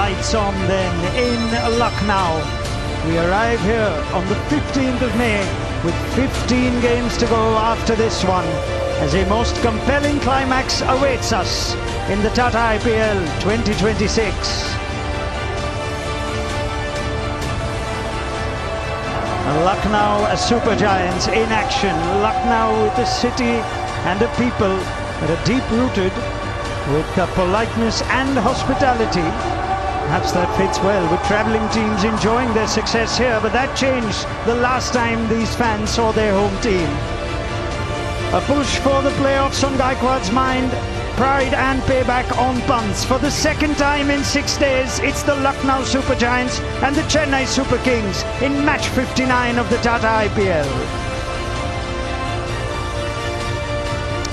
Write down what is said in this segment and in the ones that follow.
lights on then in Lucknow. We arrive here on the 15th of May with 15 games to go after this one, as a most compelling climax awaits us in the Tata IPL 2026. Lucknow as Super Giants in action. Lucknow with a city and a people that are deep-rooted with politeness and hospitality. Perhaps that fits well with travelling teams enjoying their success here, but that changed the last time these fans saw their home team. A push for the playoffs on Gaikwad's mind, pride and payback on punts. For the second time in 6 days, it's the Lucknow Super Giants and the Chennai Super Kings in match 59 of the Tata IPL.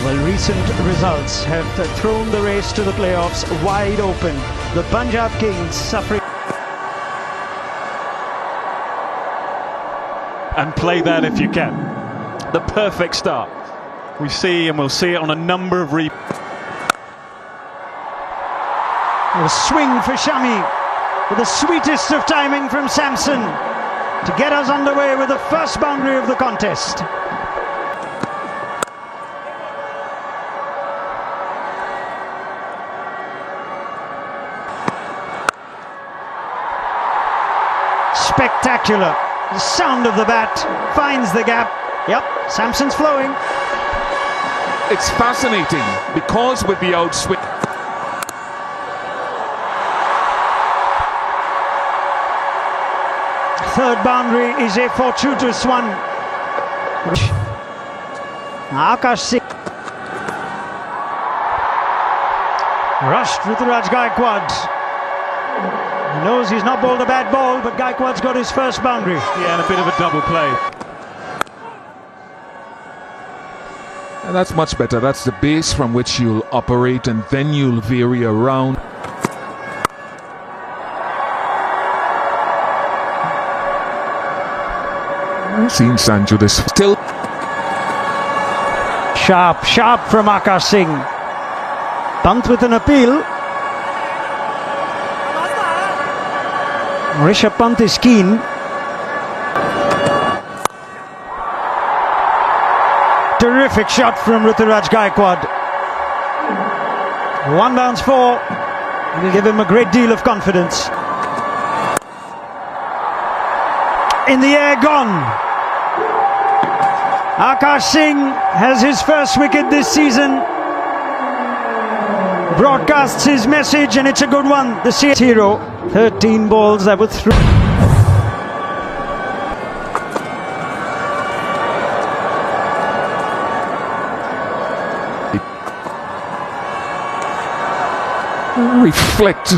Well, recent results have thrown the race to the playoffs wide open. The Punjab Kings suffering. And play that if you can. The perfect start. We see, and we'll see it on a number of replays. A swing for Shami with the sweetest of timing from Samson to get us underway with the first boundary of the contest. Spectacular. The sound of the bat finds the gap. Yep, Samson's flowing. It's fascinating because with the outswing. Third boundary is a fortuitous one. Akash Singh rushed Ruturaj Gaikwad. He knows he's not bowled a bad ball, but Gaikwad's got his first boundary. Yeah, and a bit of a double play. And that's much better. That's the base from which you'll operate, and then you'll vary around. I've seen Sanju this still. Sharp from Akash Singh. Pant with an appeal. Rishabh Pant is keen. Terrific shot from Ruturaj Gaikwad. One bounce four. Will give him a great deal of confidence. In the air, gone. Akash Singh has his first wicket this season. Broadcasts his message, and it's a good one. The CS hero, 13 balls that were through. Reflect.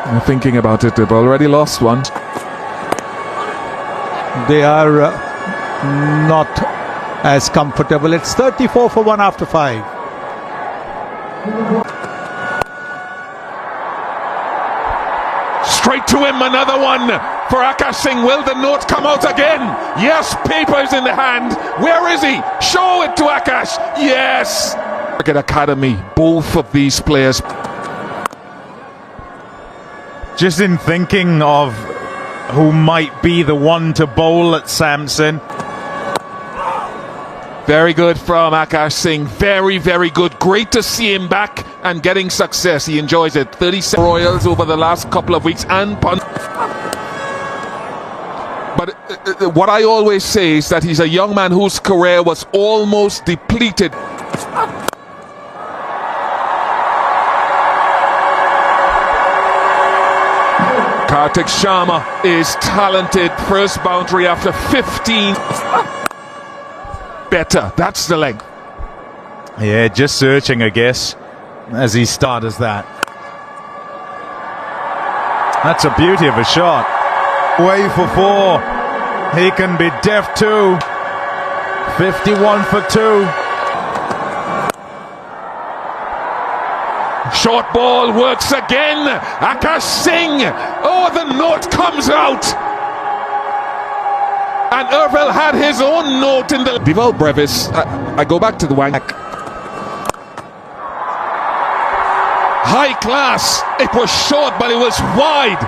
I'm thinking about it, they've already lost one. They are not as comfortable. It's 34 for 1 after 5. Straight to him, another one for Akash Singh. Will the note come out again? Yes, papers in the hand. Where is he? Show it to Akash. Yes. Cricket Academy, both of these players. Just in thinking of who might be the one to bowl at Samson. Very good from Akash Singh. Very, very good. Great to see him back and getting success. He enjoys it. 37 Royals over the last couple of weeks and but what I always say is that he's a young man whose career was almost depleted. Kartik Sharma is talented. First boundary after 15. Better. That's the length. Yeah, just searching, I guess, as he starts that. That's a beauty of a shot. Way for 4. He can be deft too. 51 for 2. Short ball works again. Akash Singh. Oh, the note comes out. And Irvil had his own note in the... Vival Brevis. I go back to the wank. High class. It was short, but it was wide.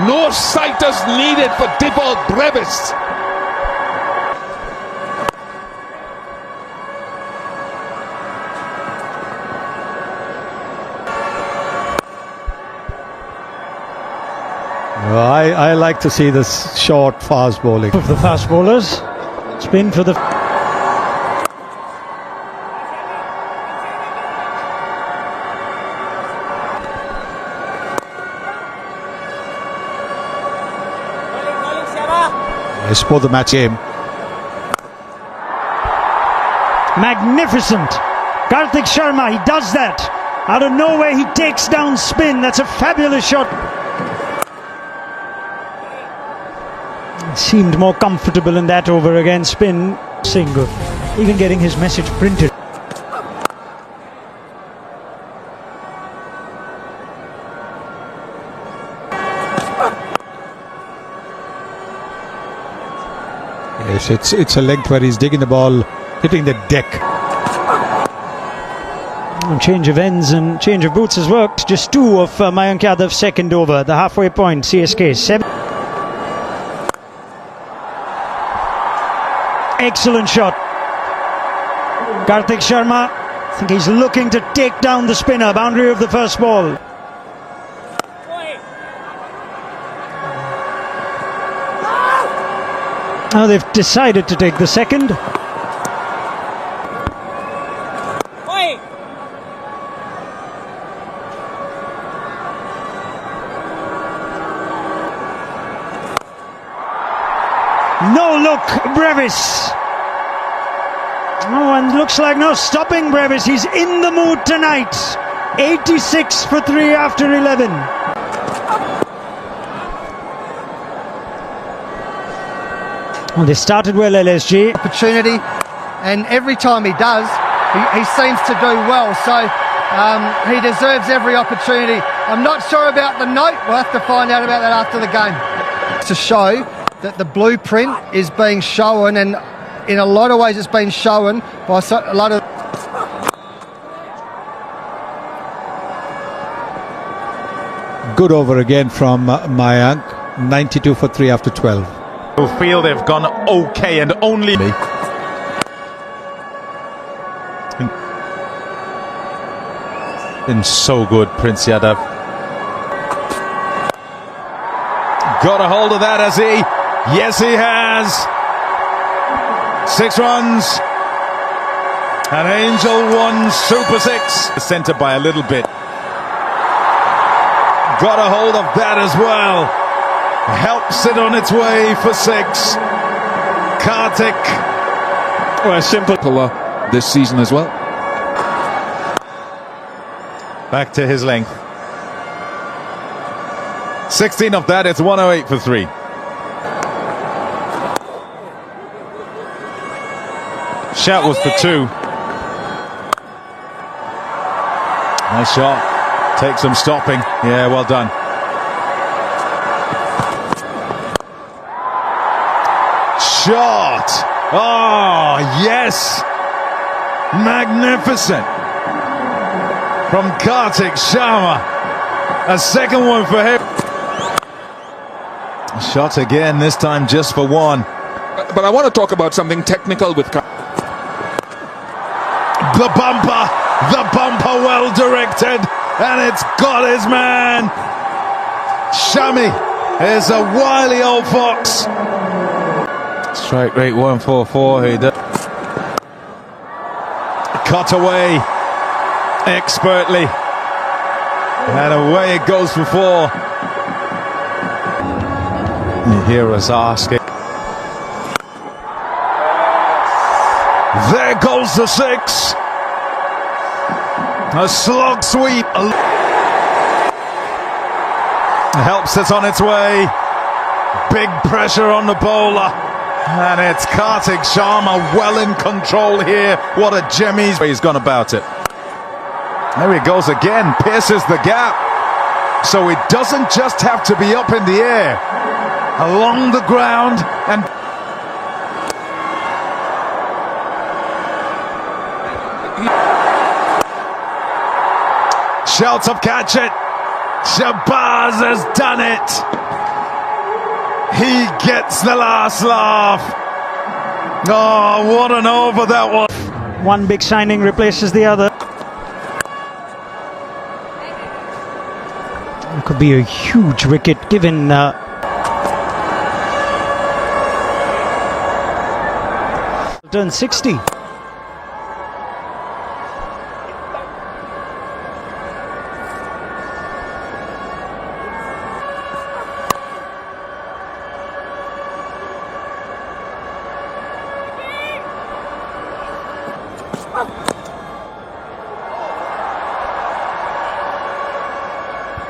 No sighters needed for Divock Brevis. I like to see this short, fast bowling. Of the fast bowlers, spin for the... I suppose the match game. Magnificent! Karthik Sharma, he does that. Out of nowhere, he takes down spin. That's a fabulous shot. Seemed more comfortable in that over again. Spin, single. Even getting his message printed. Yes, it's a length where he's digging the ball, hitting the deck. And change of ends and change of boots has worked. Just two of Mayank Yadav's second over. The halfway point, CSK 7. Excellent shot. Karthik Sharma, I think he's looking to take down the spinner. Boundary of the first ball. Now they've decided to take the second. No look, Brevis. Oh, and looks like no stopping Brevis. He's in the mood tonight. 86 for 3 after 11. Well, they started well, LSG. Opportunity, and every time he does, he seems to do well. So he deserves every opportunity. I'm not sure about the note. We'll have to find out about that after the game. To show that the blueprint is being shown, and in a lot of ways it's been shown by a lot of... Good over again from Mayank. 92 for 3 after 12. Feel they've gone okay and only been so good. Prince Yadav got a hold of that, has he? Yes, he has. 6 runs. An Angel 1 Super 6. Centre by a little bit. Got a hold of that as well. Helps it on its way for 6. Karthik. Well, simple This season as well. Back to his length. 16 of that, it's 108 for 3. Shout was for 2. Nice shot. Takes some stopping. Yeah, well done. Shot. Oh, yes. Magnificent. From Karthik Sharma. A second one for him. Shot again, this time just for 1. But I want to talk about something technical with... The bumper well directed, and it's got his man. Shami is a wily old fox. Strike rate 144. He does. Cut away expertly, and away it goes for 4. You hear us asking. There goes the 6. A slog sweep. Helps it on its way. Big pressure on the bowler. And it's Karthik Sharma well in control here. What a gem he's gone about it. There he goes again. Pierces the gap. So it doesn't just have to be up in the air. Along the ground and... Shouts of catch it. Shabazz has done it. He gets the last laugh. Oh, what an over that was. One big signing replaces the other. It could be a huge wicket given turn 60.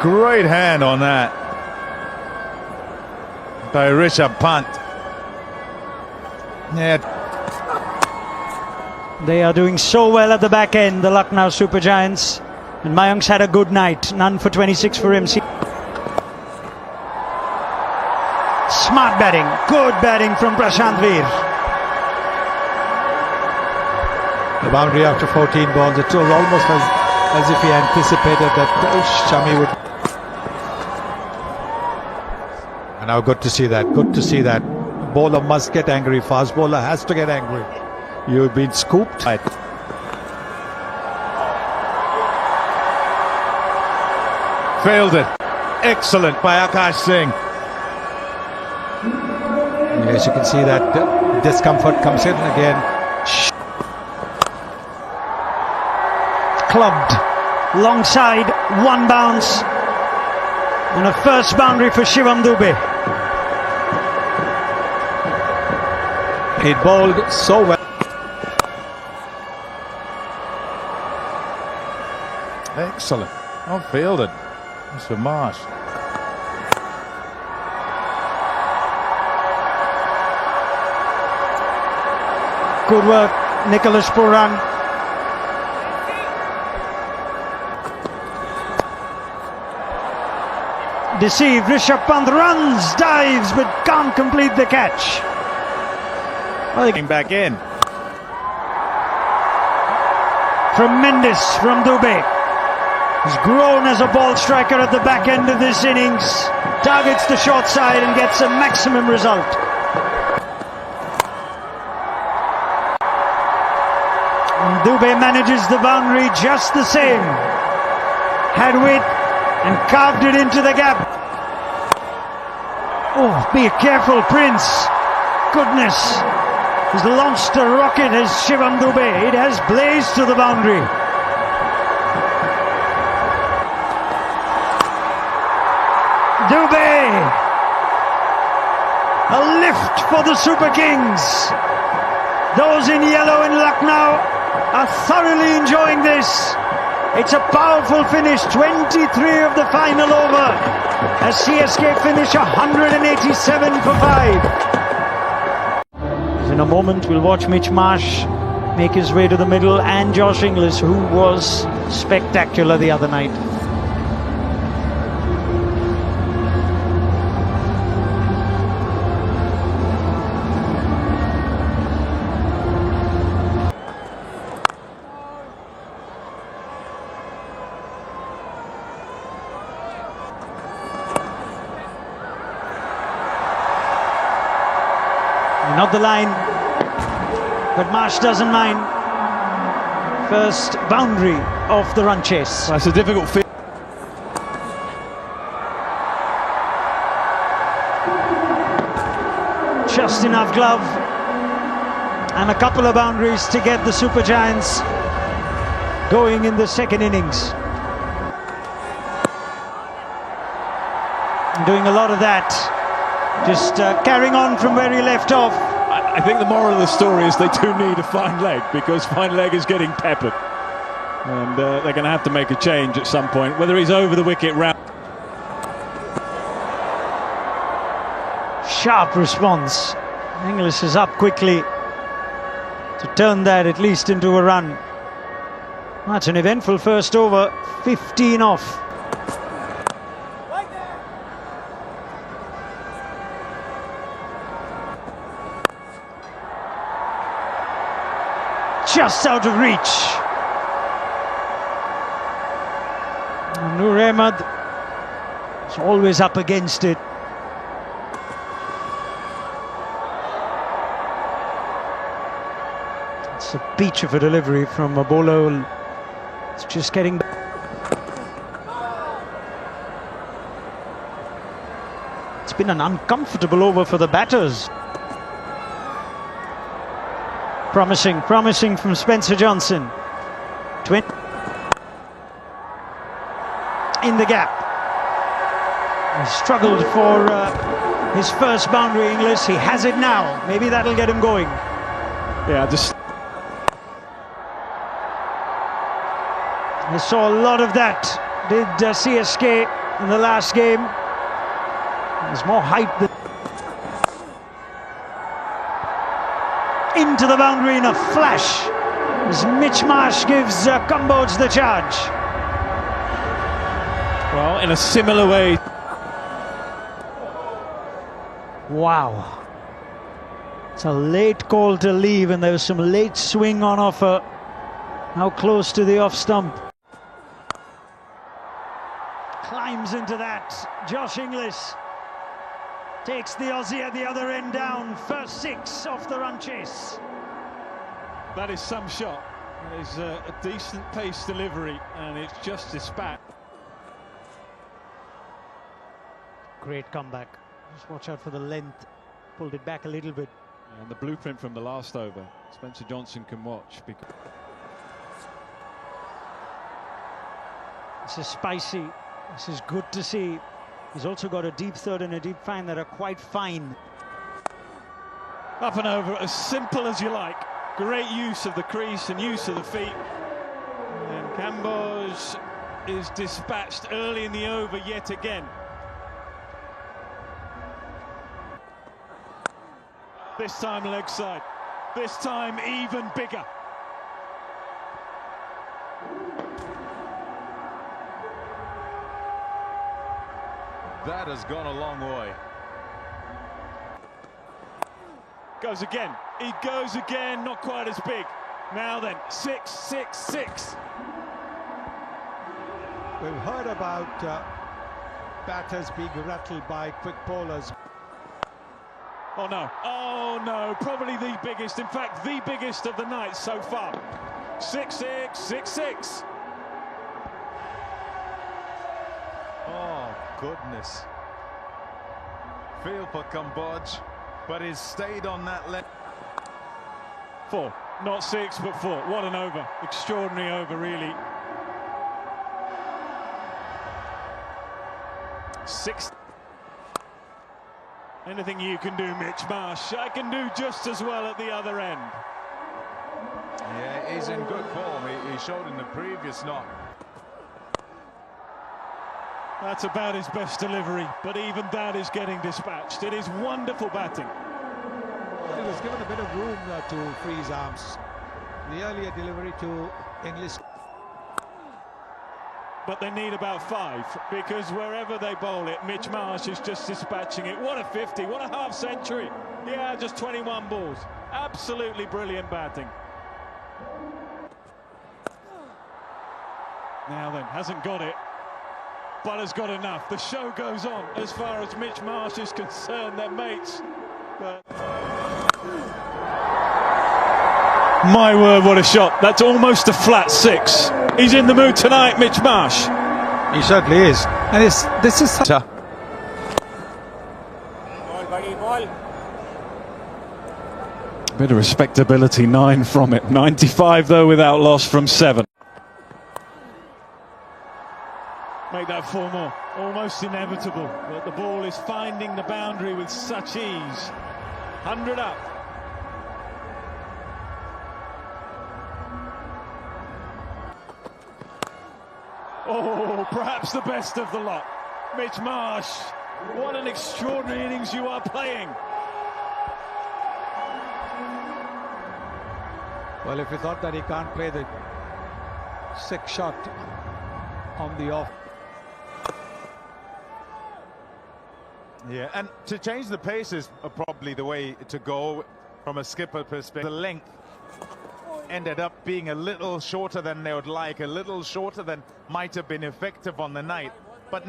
Great hand on that by Rishabh Pant. Yeah. They are doing so well at the back end, the Lucknow Super Giants. And Mayank's had a good night. None for 26 for him. Smart batting. Good batting from Prashant Veer. The boundary after 14 balls. It was almost as if he anticipated that Shami would. And now good to see that. Good to see that. Bowler must get angry. Fast bowler has to get angry. You've been scooped. Failed it. Excellent by Akash Singh. Yes, you can see that discomfort comes in again. Clubbed. Long side. One bounce. And a first boundary for Shivam Dube. He bowled so well. Excellent. Well fielded. Mr. Marsh. Good work, Nicholas Purang. Deceived, Rishabh Pant runs, dives, but can't complete the catch. Well, Came back in. tremendous from Dube. He's grown as a ball striker at the back end of this innings. Targets the short side and gets a maximum result. And Dube manages the boundary just the same. Had wit and carved it into the gap. Oh, be careful, Prince. Goodness. He's launched a rocket as Shivam Dube. It has blazed to the boundary. Dube! A lift for the Super Kings. Those in yellow in Lucknow are thoroughly enjoying this. It's a powerful finish, 23 of the final over, as CSK finish 187 for 5. In a moment, we'll watch Mitch Marsh make his way to the middle, and Josh Inglis, who was spectacular the other night. Not the line, but Marsh doesn't mind. First boundary of the run chase. That's a difficult field. Just enough glove and a couple of boundaries to get the Super Giants going in the second innings. Doing a lot of that, just carrying on from where he left off. I think the moral of the story is they do need a fine leg, because fine leg is getting peppered. And they're going to have to make a change at some point, whether he's over the wicket round. Sharp response. Inglis is up quickly to turn that at least into a run. That's an eventful first over, 15 off. Just out of reach. Noor Ahmed It's always up against it. It's a peach of a delivery from a bowler. It's just getting... It's been an uncomfortable over for the batters. Promising from Spencer Johnson. 20 in the gap. He struggled for his first boundary, Inglis. He has it now. Maybe that'll get him going. Yeah, just... I saw a lot of that. Did CSK in the last game. There's more height than... Into the boundary in a flash as Mitch Marsh gives Cambodge the charge. Well, in a similar way. Wow. It's a late call to leave, and there was some late swing on offer. How close to the off stump. Climbs into that. Josh Inglis takes the Aussie at the other end down. First 6 off the run chase. That is some shot. It is a decent pace delivery, and it's just dispatched. Great comeback. Just watch out for the length. Pulled it back a little bit. And the blueprint from the last over, Spencer Johnson can watch. This is spicy. This is good to see. He's also got a deep third and a deep fine that are quite fine. Up and over, as simple as you like. Great use of the crease and use of the feet. And Cambodge is dispatched early in the over yet again. This time leg side. This time even bigger. That has gone a long way. Goes again. He goes again, not quite as big. Now then, 6, 6, 6. We've heard about batters being rattled by quick bowlers. Oh no, probably the biggest, in fact, the biggest of the night so far. 6, 6, 6, 6. Oh, goodness. Feel for Cambodge, but he's stayed on that left. 4, not 6, but 4. What an over. Extraordinary over, really. 6. Anything you can do, Mitch Marsh, I can do just as well at the other end. Yeah, he's in good form. He showed in the previous knock. That's about his best delivery, but even that is getting dispatched. It is wonderful batting. He was given a bit of room to free his arms. The earlier delivery to English. But they need about 5, because wherever they bowl it, Mitch Marsh is just dispatching it. What a 50, what a half century. Yeah, just 21 balls. Absolutely brilliant batting. Now then, hasn't got it, but has got enough. The show goes on as far as Mitch Marsh is concerned. They're mates. But... My word, what a shot. That's almost a flat 6. He's in the mood tonight, Mitch Marsh. He certainly is. And this is such a... Bit of respectability, 9 from it. 95 though without loss from 7. Make that 4 more. Almost inevitable, but the ball is finding the boundary with such ease. 100 up. Oh, perhaps the best of the lot. Mitch Marsh, what an extraordinary innings you are playing. Well, if you thought that he can't play the 6 shot on the off. Yeah, and to change the pace is probably the way to go from a skipper perspective. The length ended up being a little shorter than they would like, a little shorter than might have been effective on the night. But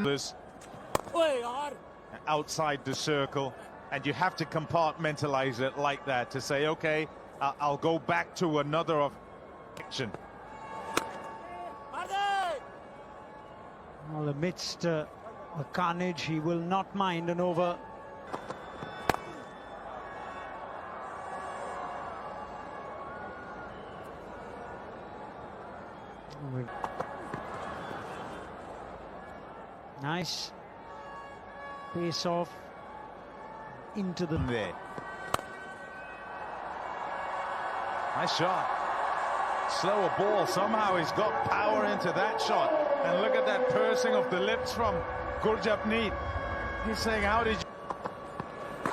outside the circle, and you have to compartmentalize it like that to say, okay, I'll go back to another of action. Well, amidst the carnage, he will not mind an over. Nice pace off into the There. Nice shot. Slower ball. Somehow he's got power into that shot. And look at that pursing of the lips from Gurjapneet. He's saying, how did you...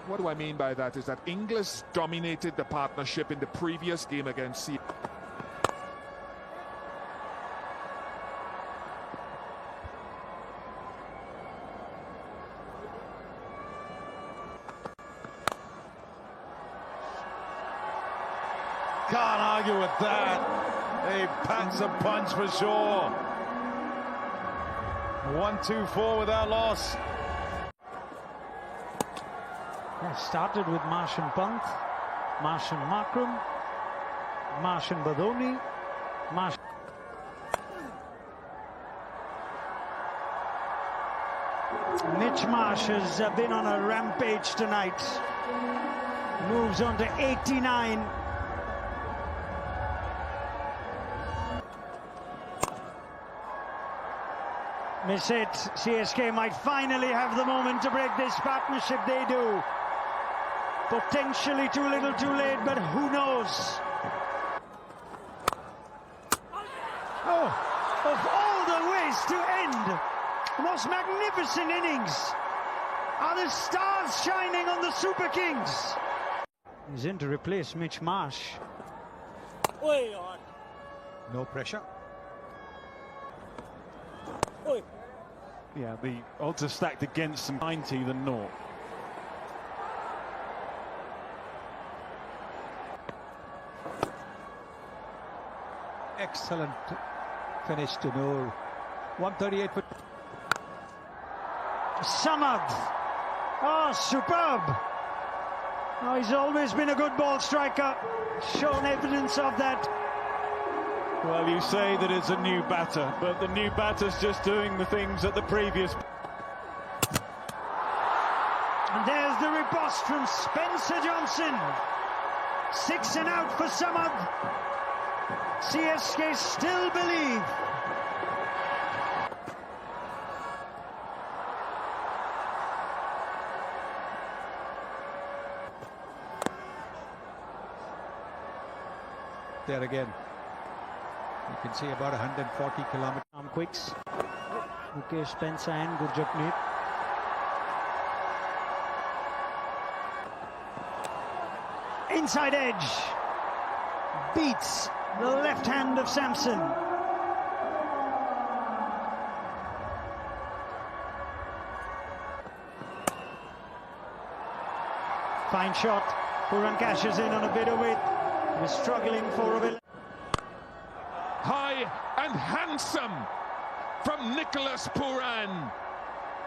What do I mean by that is that Inglis dominated the partnership in the previous game against C. Can't argue with that. He packs a punch for sure. 1-2-4 without loss. Yeah, started with Martian Pant, Martian Markram, Martian Badoni, Martian. Mitch Marsh has been on a rampage tonight. Moves on to 89. Miss it. CSK might finally have the moment to break this partnership. They do. Potentially too little too late, but who knows? Oh, of all the ways to end the most magnificent innings are the stars shining on the Super Kings. He's in to replace Mitch Marsh. No pressure. Yeah, the odds are stacked against them, 90 than 0. Excellent finish to Noor. 138 for Samad. Oh, superb. Oh, he's always been a good ball striker. Shown evidence of that. Well, you say that it's a new batter, but the new batter's just doing the things that the previous... And there's the riposte from Spencer Johnson. 6 and out for Samad. CSK still believe. there again. You can see about 140 kilometers. Quicks. Mukesh Spencer and Gurjapneet. Inside edge. Beats the left hand of Samson. Fine shot. Puran cashes in on a bit of it. He was struggling for a bit. High and handsome from Nicholas Puran.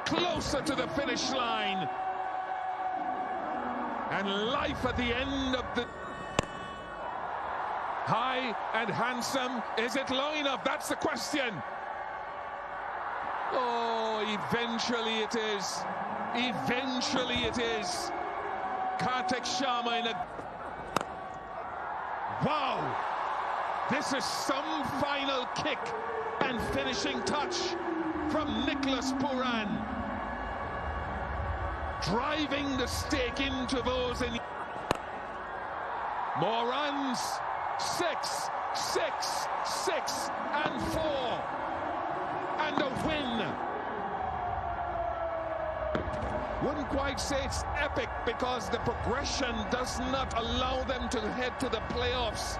Closer to the finish line. And life at the end of the... High and handsome. Is it low enough? That's the question. Oh, eventually it is. Eventually it is. Kartik Sharma in a... Wow! This is some final kick and finishing touch from Nicholas Puran. Driving the stake into those in... More runs. 6, 6, 6 and 4. And a win. Wouldn't quite say it's epic because the progression does not allow them to head to the playoffs.